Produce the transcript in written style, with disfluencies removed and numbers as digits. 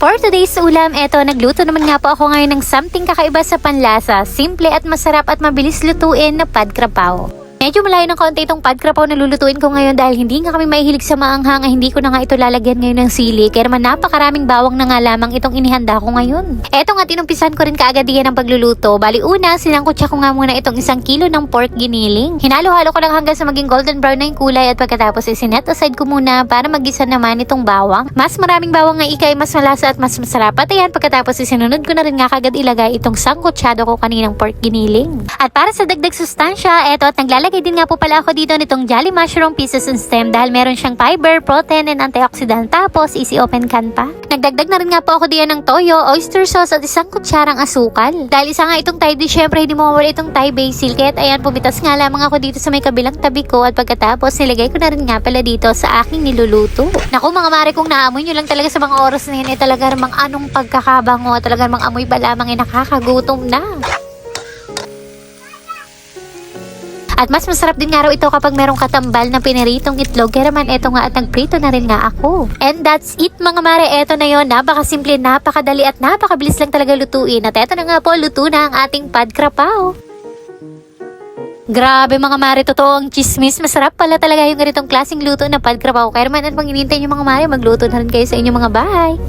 For today's ulam, eto, nagluto naman nga po ako ngayon ng something kakaiba sa panlasa. Simple at masarap at mabilis lutuin na pad krapao. Medyo malayo ng konti itong pad krapao na lulutuin ko ngayon dahil hindi nga kami mahilig sa maanghang, hindi ko na nga ito lalagyan ngayon ng sili. Kaya naman napakaraming bawang na nga lamang itong inihanda ko ngayon. Eto nga, tinumpisan ko rin kaagad yan ng pagluluto. Bali una, sinangkutsa ko nga muna itong 1 kilo ng pork giniling. Hinalo-halo ko lang hanggang sa maging golden brown na yung kulay at pagkatapos isinet aside ko muna para magisa naman itong bawang. Mas maraming bawang nga ikay, mas malasa at mas masarap. At ayan, pagkatapos isinunod ko na rin nga kagad ilagay itong sangkutsado ko kaninang pork giniling. At para sa dagdag sustansya, eto, at naglalagay din nga po pala ako dito nitong Jolly Mushroom pieces and stem dahil meron siyang fiber, protein, and antioxidant. Tapos, easy open can pa. Nagdagdag na rin nga po ako diyan ng toyo, oyster sauce at 1 kutsarang asukal. Dahil isa nga itong Thai dish, syempre hindi mawawala itong Thai basil. Kaya't ayan, pumitas nga lamang ako dito sa may kabilang tabi ko at pagkatapos nilagay ko na rin nga pala dito sa aking niluluto. Naku mga mare, kung naamoy nyo lang talaga sa mga oras na yun, talaga namang anong pagkakabango, talaga namang amoy ba lamang nakakagutom na. At mas masarap din nga raw ito kapag merong katambal na piniritong itlog. Kaya naman eto nga at nagprito na rin nga ako. And that's it mga mare. Eto na yon, napakasimple, napakadali at napakabilis lang talaga lutuin. At eto na nga po, luto na ang ating pad krapao. Grabe mga mare, totoo ang chismis. Masarap pala talaga yung ganitong klaseng luto na pad krapao. Kaya naman at pag hinintay nyo mga mare, magluto na rin kayo sa inyong mga bahay.